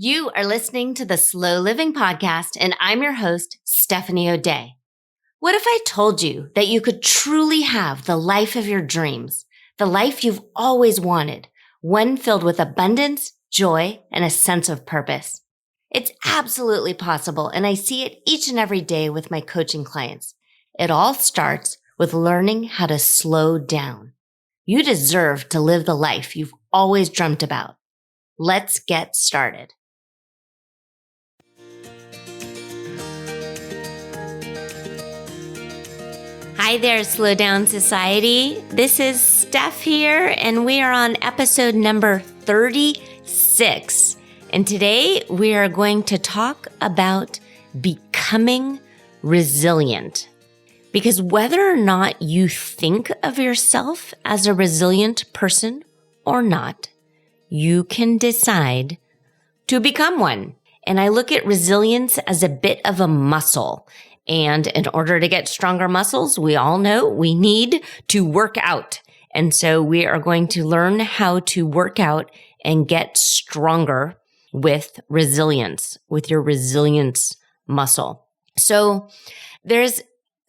You are listening to the Slow Living Podcast, and I'm your host, Stephanie O'Day. What if I told you that you could truly have the life of your dreams, the life you've always wanted, one filled with abundance, joy, and a sense of purpose? It's absolutely possible, and I see it each and every day with my coaching clients. It all starts with learning how to slow down. You deserve to live the life you've always dreamt about. Let's get started. Hi there, Slow Down Society. This is Steph here, and we are on episode number 36. And today we are going to talk about becoming resilient. Because whether or not you think of yourself as a resilient person or not, you can decide to become one. And I look at resilience as a bit of a muscle. And in order to get stronger muscles, we all know we need to work out. And so we are going to learn how to work out and get stronger with resilience, with your resilience muscle. So there's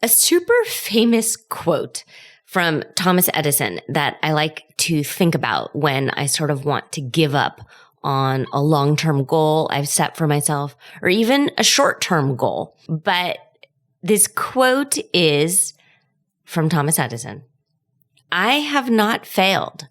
a super famous quote from Thomas Edison that I like to think about when I sort of want to give up on a long-term goal I've set for myself or even a short-term goal. But this quote is from Thomas Edison. I have not failed.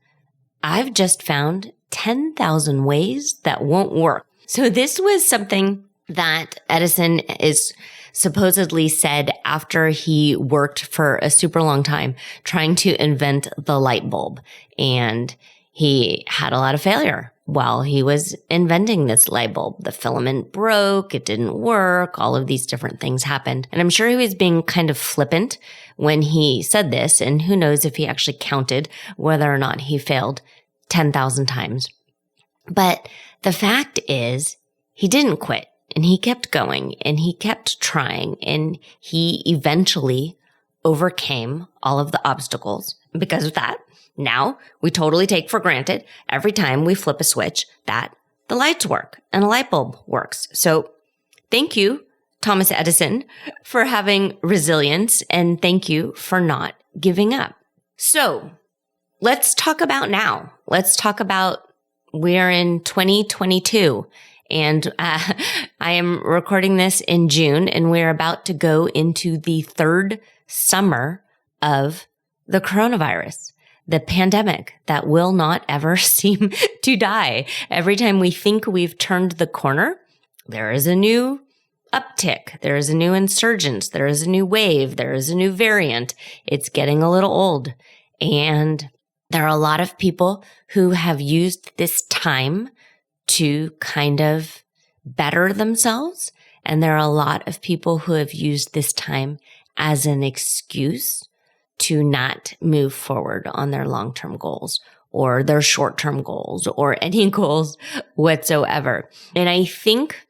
I've just found 10,000 ways that won't work. So this was something that Edison is supposedly said after he worked for a super long time trying to invent the light bulb. And he had a lot of failure while he was inventing this light bulb. The filament broke, it didn't work, all of these different things happened. And I'm sure he was being kind of flippant when he said this, and who knows if he actually counted whether or not he failed 10,000 times. But the fact is, he didn't quit, and he kept going, and he kept trying, and he eventually overcame all of the obstacles. Because of that, now we totally take for granted every time we flip a switch that the lights work and a light bulb works. So thank you, Thomas Edison, for having resilience, and thank you for not giving up. So let's talk about now. Let's talk about we're in 2022, and I am recording this in June, and we're about to go into the third summer of the coronavirus. The pandemic that will not ever seem to die. Every time we think we've turned the corner, there is a new uptick. There is a new insurgence. There is a new wave. There is a new variant. It's getting a little old. And there are a lot of people who have used this time to kind of better themselves. And there are a lot of people who have used this time as an excuse to not move forward on their long-term goals or their short-term goals or any goals whatsoever. And I think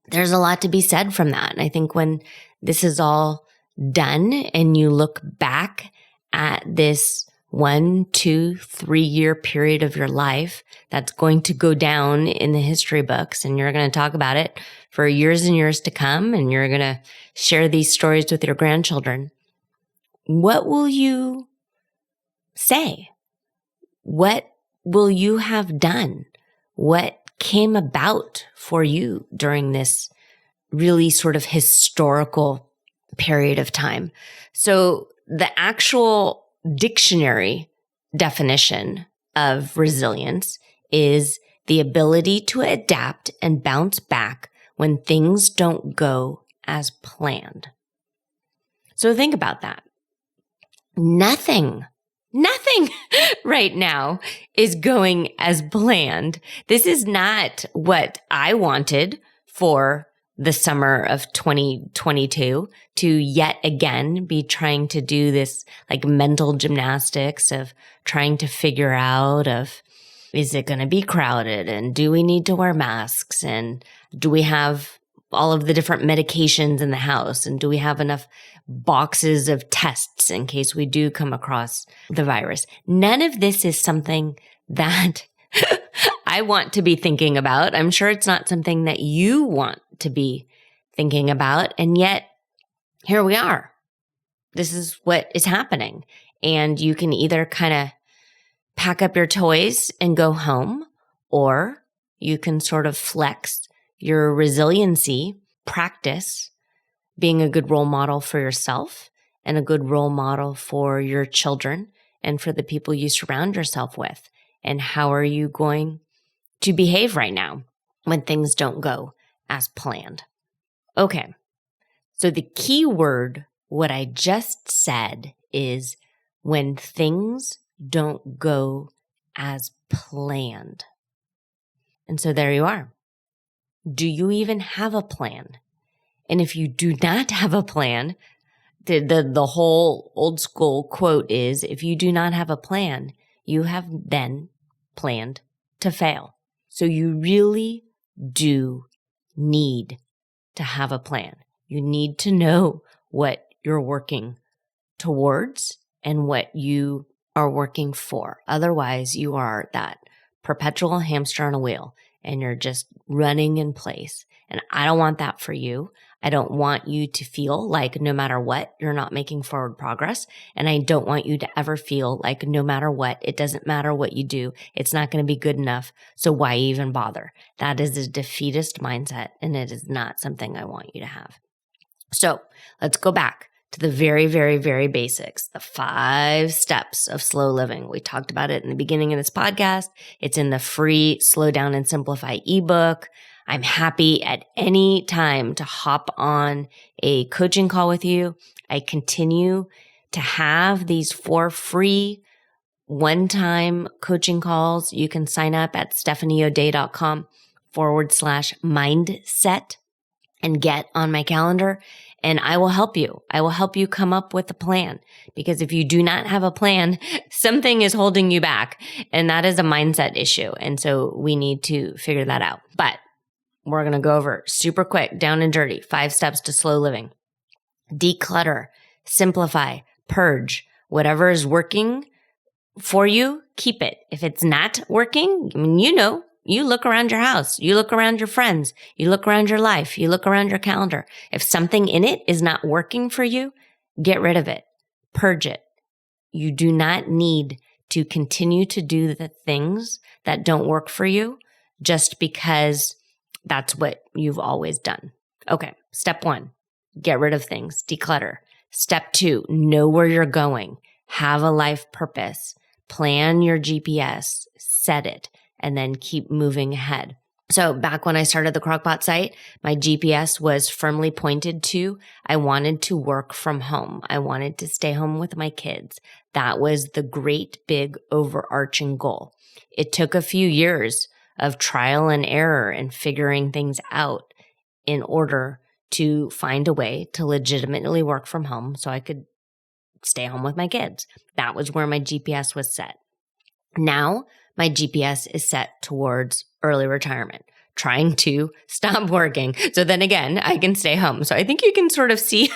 there's a lot to be said from that. And I think when this is all done and you look back at this 1, 2, 3-year period of your life that's going to go down in the history books, and you're going to talk about it for years and years to come, and you're going to share these stories with your grandchildren. What will you say? What will you have done? What came about for you during this really sort of historical period of time? So the actual dictionary definition of resilience is the ability to adapt and bounce back when things don't go as planned. So think about that. Nothing right now is going as planned. This is not what I wanted for the summer of 2022 to yet again be trying to do this like mental gymnastics of trying to figure out is it going to be crowded, and do we need to wear masks, and do we have all of the different medications in the house, and do we have enough boxes of tests in case we do come across the virus? None of this is something that I want to be thinking about. I'm sure it's not something that you want to be thinking about. And yet, here we are. This is what is happening. And you can either kind of pack up your toys and go home, or you can sort of flex your resiliency, practice being a good role model for yourself and a good role model for your children and for the people you surround yourself with. And how are you going to behave right now when things don't go as planned? Okay. So the key word, what I just said, is when things don't go as planned. And so there you are. Do you even have a plan? And if you do not have a plan, the whole old school quote is, if you do not have a plan, you have then planned to fail. So you really do need to have a plan. You need to know what you're working towards and what you are working for. Otherwise, you are that perpetual hamster on a wheel and you're just running in place. And I don't want that for you. I don't want you to feel like no matter what, you're not making forward progress. And I don't want you to ever feel like no matter what, it doesn't matter what you do, it's not going to be good enough. So why even bother? That is a defeatist mindset, and it is not something I want you to have. So let's go back to the very, very, very basics, the 5 steps of slow living. We talked about it in the beginning of this podcast. It's in the free Slow Down and Simplify ebook. I'm happy at any time to hop on a coaching call with you. I continue to have these 4 free one-time coaching calls. You can sign up at stephanieodea.com/mindset and get on my calendar. And I will help you. I will help you come up with a plan, because if you do not have a plan, something is holding you back, and that is a mindset issue. And so we need to figure that out. But we're going to go over super quick, down and dirty, 5 steps to slow living. Declutter, simplify, purge. Whatever is working for you, keep it. If it's not working, you look around your house, you look around your friends, you look around your life, you look around your calendar. If something in it is not working for you, get rid of it. Purge it. You do not need to continue to do the things that don't work for you just because that's what you've always done. Okay. Step 1, get rid of things, declutter. Step 2, know where you're going. Have a life purpose. Plan your GPS, set it, and then keep moving ahead. So back when I started the Crockpot site, my GPS was firmly pointed to, I wanted to work from home. I wanted to stay home with my kids. That was the great big overarching goal. It took a few years of trial and error and figuring things out in order to find a way to legitimately work from home so I could stay home with my kids. That was where my GPS was set. Now, my GPS is set towards early retirement, trying to stop working. So then again, I can stay home. So I think you can sort of see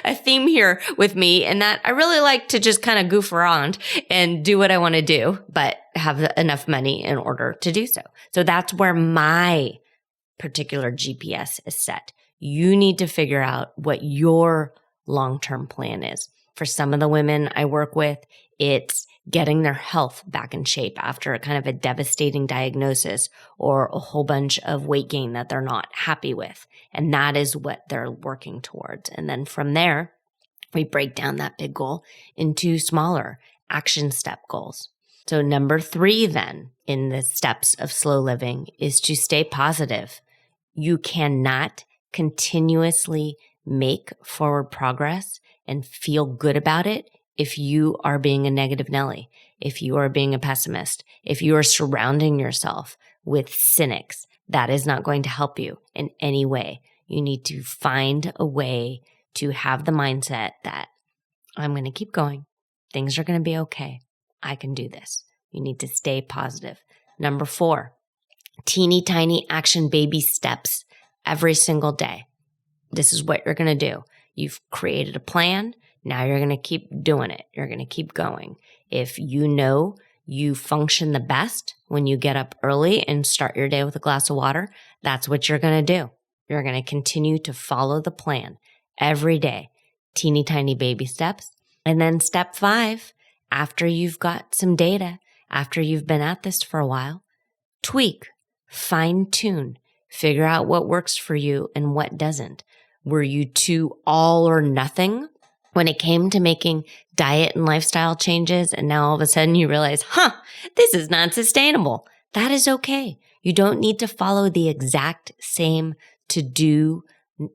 a theme here with me, in that I really like to just kind of goof around and do what I want to do, but have enough money in order to do so. So that's where my particular GPS is set. You need to figure out what your long-term plan is. For some of the women I work with, it's getting their health back in shape after a kind of a devastating diagnosis or a whole bunch of weight gain that they're not happy with. And that is what they're working towards. And then from there, we break down that big goal into smaller action step goals. So number 3 then in the steps of slow living is to stay positive. You cannot continuously make forward progress and feel good about it if you are being a negative Nelly, if you are being a pessimist, if you are surrounding yourself with cynics. That is not going to help you in any way. You need to find a way to have the mindset that I'm going to keep going. Things are going to be okay. I can do this. You need to stay positive. Number 4, teeny tiny action baby steps every single day. This is what you're going to do. You've created a plan. Now you're going to keep doing it. You're going to keep going. If you know you function the best when you get up early and start your day with a glass of water, that's what you're going to do. You're going to continue to follow the plan every day, teeny tiny baby steps. And then step 5, after you've got some data, after you've been at this for a while, tweak, fine tune, figure out what works for you and what doesn't. Were you too all or nothing when it came to making diet and lifestyle changes, and now all of a sudden you realize, this is not sustainable? That is okay. You don't need to follow the exact same to-do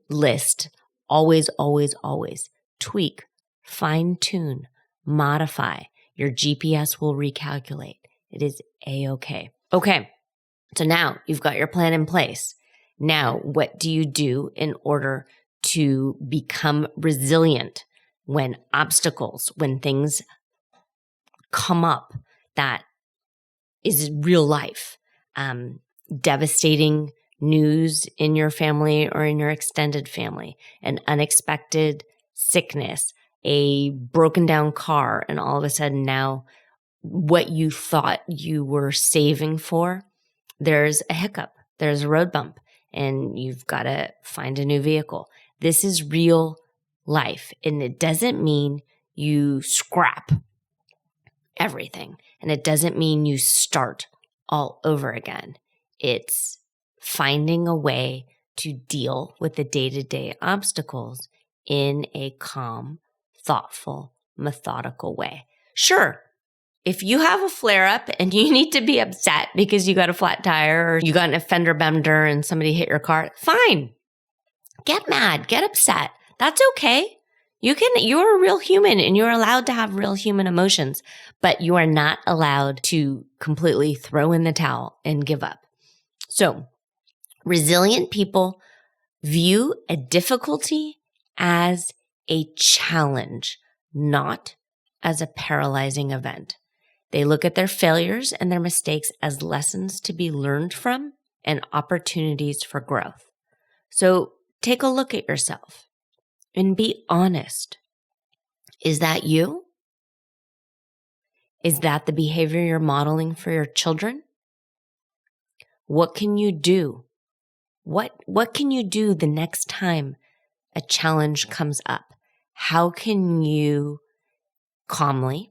list. Always, always, always. Tweak, fine-tune, modify. Your GPS will recalculate. It is A-okay. Okay, so now you've got your plan in place. Now, what do you do in order to become resilient when obstacles, when things come up that is real life, devastating news in your family or in your extended family, an unexpected sickness, a broken down car, and all of a sudden now what you thought you were saving for, there's a hiccup, there's a road bump, and you've got to find a new vehicle. This is real life, and it doesn't mean you scrap everything, and it doesn't mean you start all over again. It's finding a way to deal with the day-to-day obstacles in a calm, thoughtful, methodical way. Sure, if you have a flare-up and you need to be upset because you got a flat tire or you got a fender bender and somebody hit your car, fine. Get mad, get upset. That's okay. You're a real human and you're allowed to have real human emotions, but you are not allowed to completely throw in the towel and give up. So, resilient people view a difficulty as a challenge, not as a paralyzing event. They look at their failures and their mistakes as lessons to be learned from and opportunities for growth. So take a look at yourself and be honest. Is that you? Is that the behavior you're modeling for your children? What can you do? What can you do the next time a challenge comes up? How can you calmly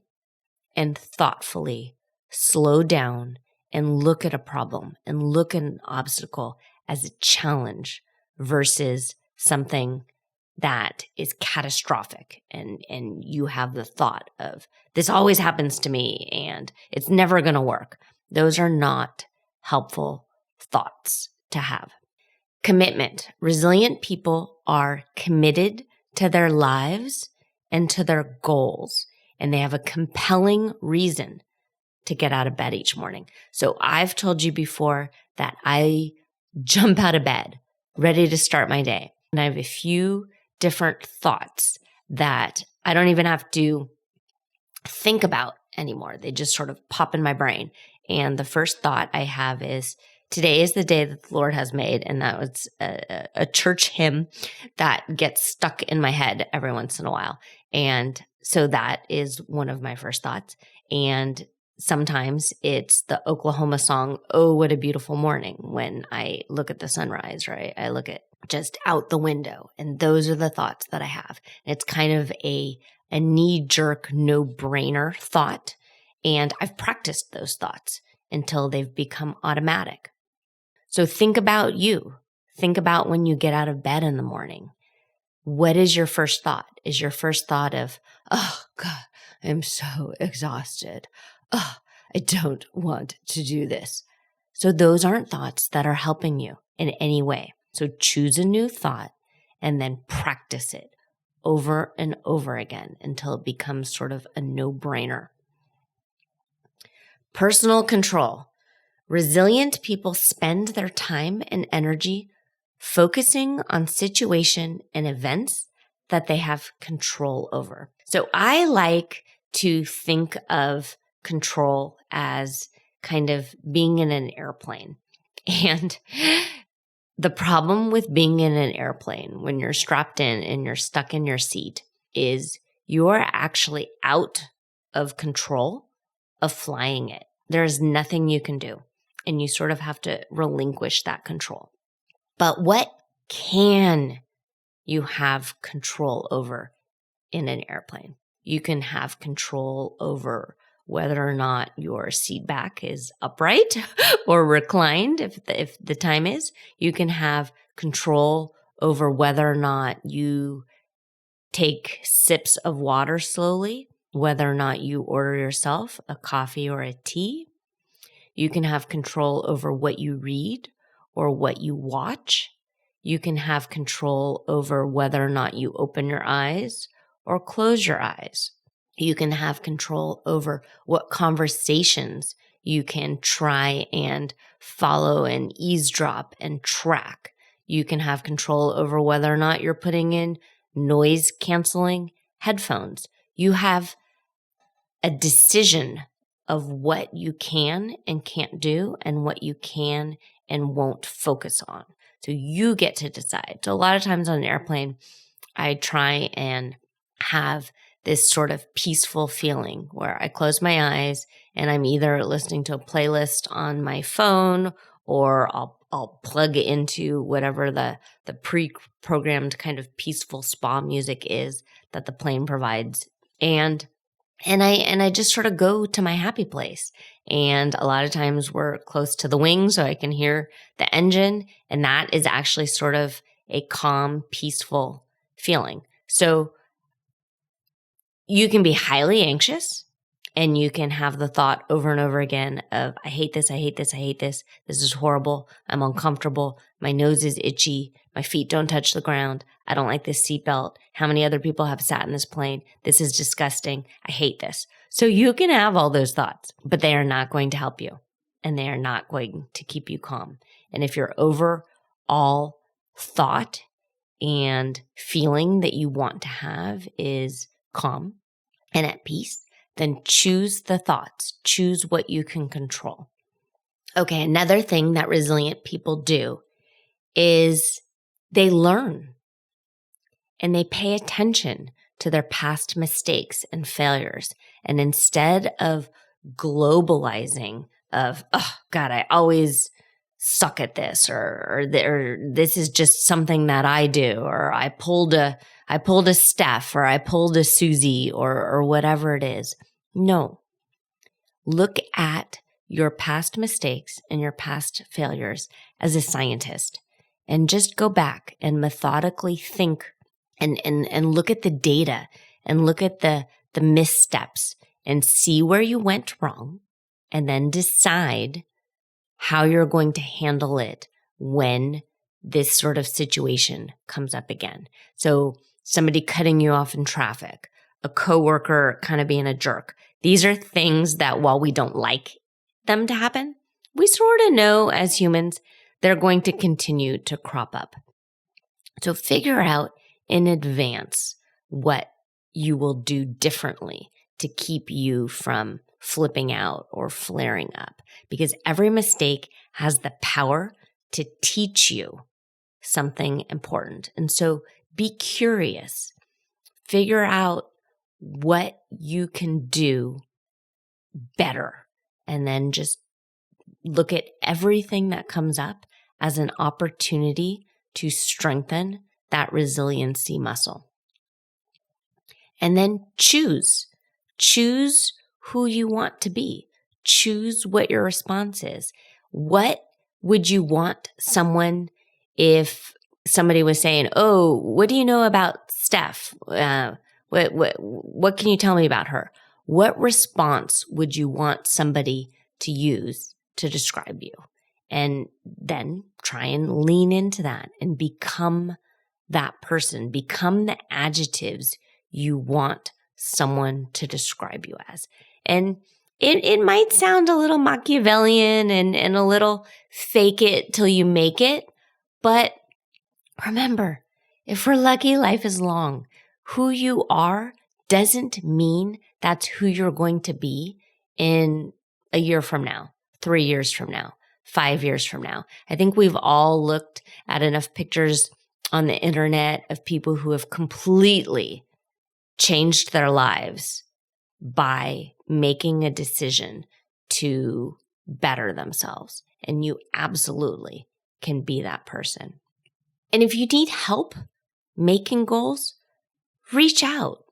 and thoughtfully slow down and look at a problem and look at an obstacle as a challenge versus something that is catastrophic and you have the thought of, this always happens to me and it's never going to work. Those are not helpful thoughts to have. Commitment. Resilient people are committed to their lives and to their goals, and they have a compelling reason to get out of bed each morning. So I've told you before that I jump out of bed ready to start my day. And I have a few different thoughts that I don't even have to think about anymore. They just sort of pop in my brain. And the first thought I have is, today is the day that the Lord has made. And that was a church hymn that gets stuck in my head every once in a while. And so that is one of my first thoughts. And sometimes it's the Oklahoma song, "Oh, What a Beautiful Morning," when I look at the sunrise, right? I look at just out the window. And those are the thoughts that I have. And it's kind of a knee-jerk, no-brainer thought. And I've practiced those thoughts until they've become automatic. So think about you. Think about when you get out of bed in the morning. What is your first thought? Is your first thought of, oh God, I'm so exhausted. Oh, I don't want to do this. So those aren't thoughts that are helping you in any way. So choose a new thought and then practice it over and over again until it becomes sort of a no-brainer. Personal control. Resilient people spend their time and energy focusing on situation and events that they have control over. So I like to think of control as kind of being in an airplane. And the problem with being in an airplane when you're strapped in and you're stuck in your seat is you're actually out of control of flying it. There's nothing you can do. And you sort of have to relinquish that control. But what can you have control over in an airplane? You can have control over whether or not your seat back is upright or reclined if the time is. You can have control over whether or not you take sips of water slowly, whether or not you order yourself a coffee or a tea. You can have control over what you read or what you watch. You can have control over whether or not you open your eyes or close your eyes. You can have control over what conversations you can try and follow and eavesdrop and track. You can have control over whether or not you're putting in noise canceling headphones. You have a decision of what you can and can't do and what you can and won't focus on. So you get to decide. So a lot of times on an airplane, I try and have this sort of peaceful feeling where I close my eyes and I'm either listening to a playlist on my phone or I'll plug into whatever the pre-programmed kind of peaceful spa music is that the plane provides. And I just sort of go to my happy place. And a lot of times we're close to the wing so I can hear the engine. And that is actually sort of a calm, peaceful feeling. So you can be highly anxious and you can have the thought over and over again of, I hate this, I hate this, I hate this. This is horrible. I'm uncomfortable. My nose is itchy. My feet don't touch the ground. I don't like this seatbelt. How many other people have sat in this plane? This is disgusting. I hate this. So you can have all those thoughts, but they are not going to help you and they are not going to keep you calm. And if your overall thought and feeling that you want to have is calm and at peace, then choose the thoughts. Choose what you can control. Okay, another thing that resilient people do is they learn and they pay attention to their past mistakes and failures. And instead of globalizing of, oh God, I always suck at this, or this is just something that I do, or I pulled a Steph, or I pulled a Susie, or whatever it is. No. Look at your past mistakes and your past failures as a scientist and just go back and methodically think and look at the data and look at the missteps and see where you went wrong and then decide how you're going to handle it when this sort of situation comes up again. So somebody cutting you off in traffic, a coworker kind of being a jerk. These are things that while we don't like them to happen, we sort of know as humans they're going to continue to crop up. So figure out in advance what you will do differently to keep you from flipping out or flaring up, because every mistake has the power to teach you something important. And so be curious, figure out what you can do better, and then just look at everything that comes up as an opportunity to strengthen that resiliency muscle. And then choose who you want to be. Choose what your response is. What would you want someone if somebody was saying, oh, what do you know about Steph? What can you tell me about her? What response would you want somebody to use to describe you? And then try and lean into that and become that person. Become the adjectives you want someone to describe you as. And it might sound a little Machiavellian and a little fake it till you make it. But remember, if we're lucky, life is long. Who you are doesn't mean that's who you're going to be in a year from now, 3 years from now, 5 years from now. I think we've all looked at enough pictures on the internet of people who have completely changed their lives by making a decision to better themselves. And you absolutely can be that person. And if you need help making goals, reach out.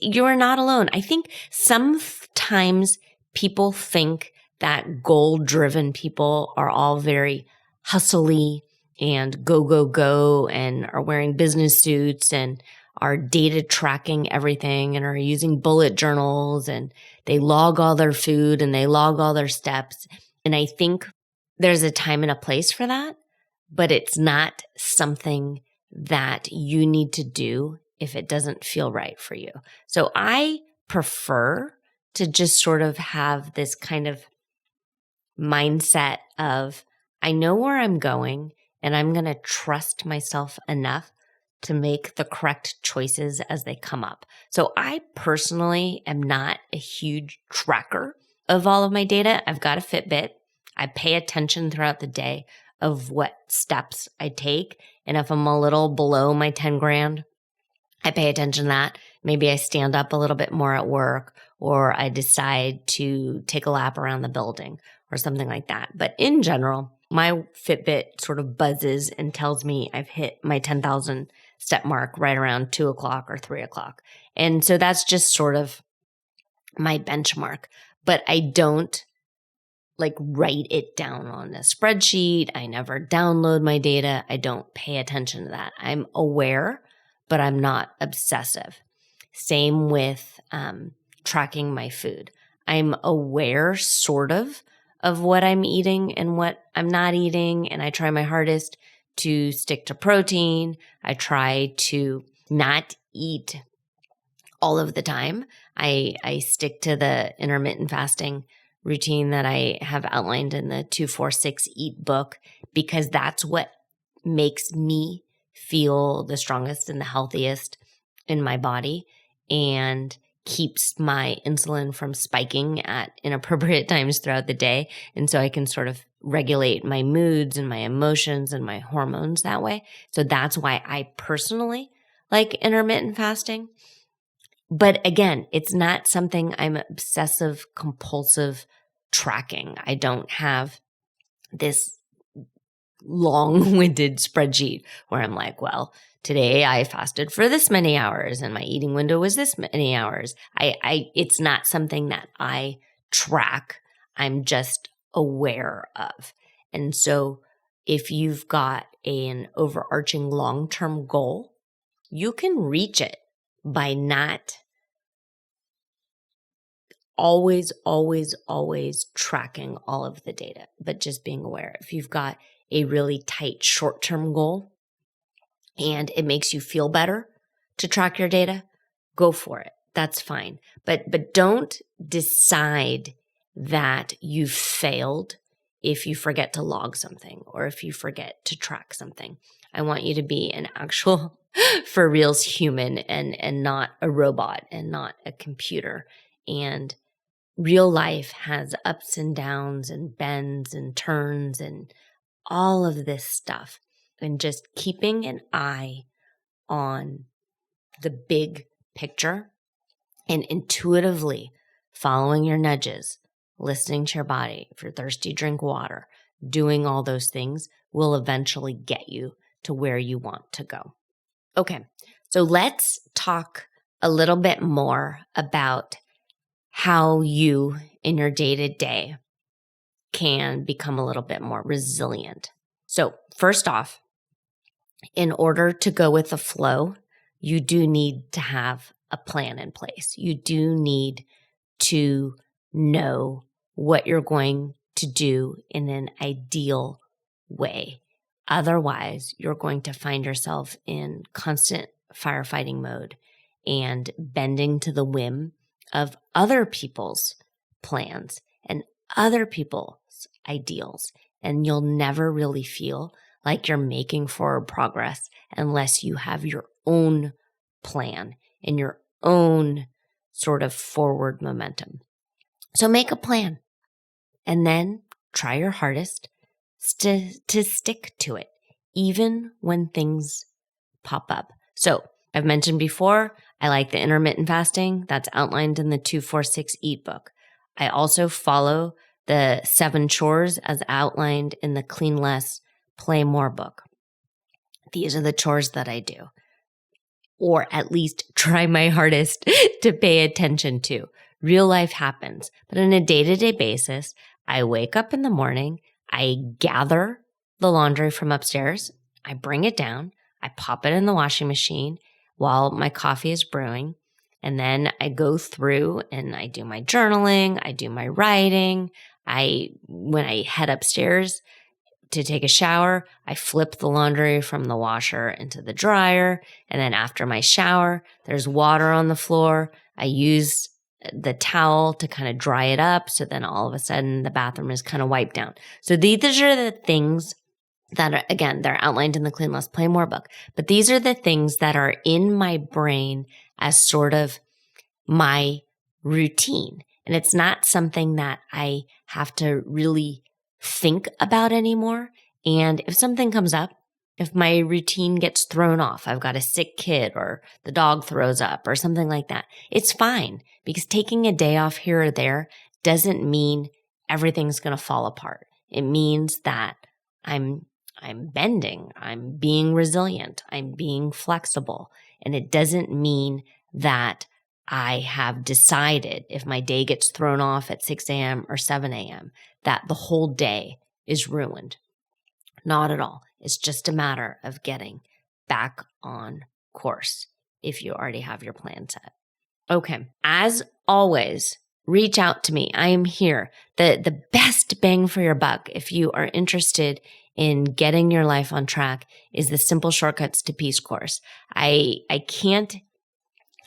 You're not alone. I think sometimes people think that goal-driven people are all very hustly and go, go, go, and are wearing business suits and are data tracking everything and are using bullet journals and they log all their food and they log all their steps. And I think there's a time and a place for that, but it's not something that you need to do if it doesn't feel right for you. So I prefer to just sort of have this kind of mindset of, I know where I'm going and I'm going to trust myself enough to make the correct choices as they come up. So I personally am not a huge tracker of all of my data. I've got a Fitbit. I pay attention throughout the day of what steps I take. And if I'm a little below my 10 grand, I pay attention to that. Maybe I stand up a little bit more at work, or I decide to take a lap around the building or something like that. But in general, my Fitbit sort of buzzes and tells me I've hit my 10,000 step mark right around 2 o'clock or 3 o'clock. And so that's just sort of my benchmark. But I don't write it down on a spreadsheet. I never download my data. I don't pay attention to that. I'm aware, but I'm not obsessive. Same with tracking my food. I'm aware sort of what I'm eating and what I'm not eating, and I try my hardest to stick to protein. I try to not eat all of the time. I stick to the intermittent fasting routine that I have outlined in the 2-4-6 Eat book, because that's what makes me feel the strongest and the healthiest in my body and keeps my insulin from spiking at inappropriate times throughout the day. And so I can sort of regulate my moods and my emotions and my hormones that way. So that's why I personally like intermittent fasting. But again, it's not something I'm obsessive compulsive tracking. I don't have this long-winded spreadsheet where I'm like, well, today I fasted for this many hours and my eating window was this many hours. It's not something that I track. I'm just aware of. And so if you've got an overarching long-term goal, you can reach it by not always tracking all of the data, but just being aware. If you've got a really tight short-term goal and it makes you feel better to track your data, go for it. That's fine. But don't decide that you've failed if you forget to log something or if you forget to track something. I want you to be an actual for reals human and not a robot and not a computer. And real life has ups and downs and bends and turns and all of this stuff. And just keeping an eye on the big picture and intuitively following your nudges, listening to your body. If you're thirsty, drink water. Doing all those things will eventually get you to where you want to go. Okay, so let's talk a little bit more about how you in your day-to-day can become a little bit more resilient. So first off, in order to go with the flow, you do need to have a plan in place. You do need to know what you're going to do in an ideal way. Otherwise, you're going to find yourself in constant firefighting mode and bending to the whim of other people's plans and other people's ideals. And you'll never really feel like you're making forward progress unless you have your own plan and your own sort of forward momentum. So make a plan and then try your hardest to stick to it, even when things pop up. So I've mentioned before, I like the intermittent fasting that's outlined in the 246 Eat book. I also follow the 7 chores as outlined in the Clean Less, Play More book. These are the chores that I do, or at least try my hardest to pay attention to. Real life happens, but on a day-to-day basis, I wake up in the morning, I gather the laundry from upstairs, I bring it down, I pop it in the washing machine while my coffee is brewing, and then I go through and I do my journaling, I do my writing. When I head upstairs to take a shower, I flip the laundry from the washer into the dryer. And then after my shower, there's water on the floor. I use the towel to kind of dry it up. So then all of a sudden the bathroom is kind of wiped down. So these are the things that are, again, they're outlined in the Clean Less, Play More book. But these are the things that are in my brain as sort of my routine. And it's not something that I have to really think about anymore. And if something comes up, if my routine gets thrown off, I've got a sick kid or the dog throws up or something like that, it's fine, because taking a day off here or there doesn't mean everything's going to fall apart. It means that I'm bending, I'm being resilient, I'm being flexible. And it doesn't mean that I have decided if my day gets thrown off at 6 a.m. or 7 a.m. that the whole day is ruined. Not at all. It's just a matter of getting back on course if you already have your plan set. Okay. As always, reach out to me. I am here. The best bang for your buck, if you are interested in getting your life on track, is the Simple Shortcuts to Peace course. I can't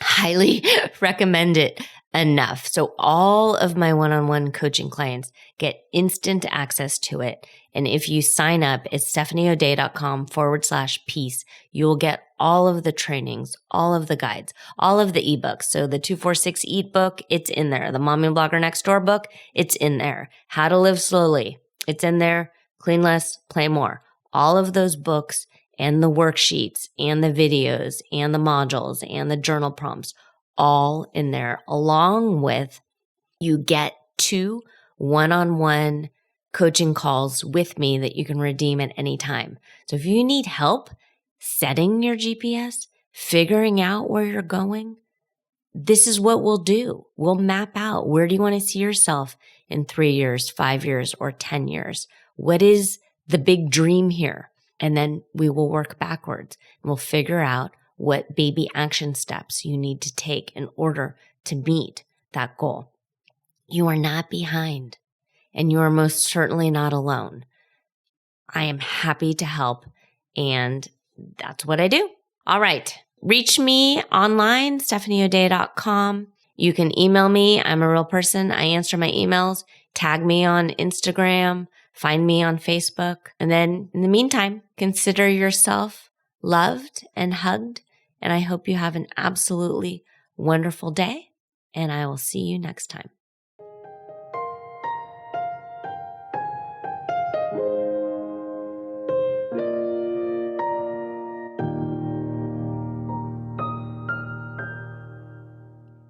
highly recommend it enough. So all of my one-on-one coaching clients get instant access to it. And if you sign up, it's stephanieodea.com/peace. You'll get all of the trainings, all of the guides, all of the ebooks. So the 246 Eat book, it's in there. The Mommy Blogger Next Door book, it's in there. How to Live Slowly, it's in there. Clean Less, Play More. All of those books and the worksheets and the videos and the modules and the journal prompts, all in there, along with you get 2 one-on-one coaching calls with me that you can redeem at any time. So if you need help setting your GPS, figuring out where you're going, this is what we'll do. We'll map out, where do you want to see yourself in 3 years, 5 years, or 10 years? What is the big dream here? And then we will work backwards and we'll figure out what baby action steps you need to take in order to meet that goal. You are not behind, and you are most certainly not alone. I am happy to help, and that's what I do. All right. Reach me online, stephanieodea.com. You can email me. I'm a real person. I answer my emails. Tag me on Instagram. Find me on Facebook. And then in the meantime, consider yourself loved and hugged. And I hope you have an absolutely wonderful day. And I will see you next time.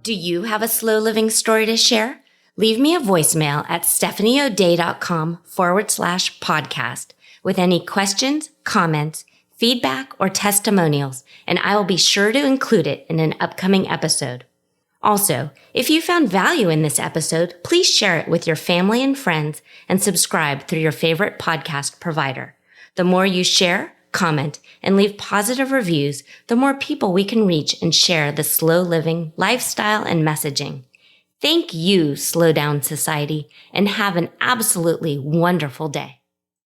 Do you have a slow living story to share? Leave me a voicemail at stephanieodea.com/podcast with any questions, comments, feedback, or testimonials, and I will be sure to include it in an upcoming episode. Also, if you found value in this episode, please share it with your family and friends and subscribe through your favorite podcast provider. The more you share, comment, and leave positive reviews, the more people we can reach and share the slow living lifestyle and messaging. Thank you, Slow Down Society, and have an absolutely wonderful day.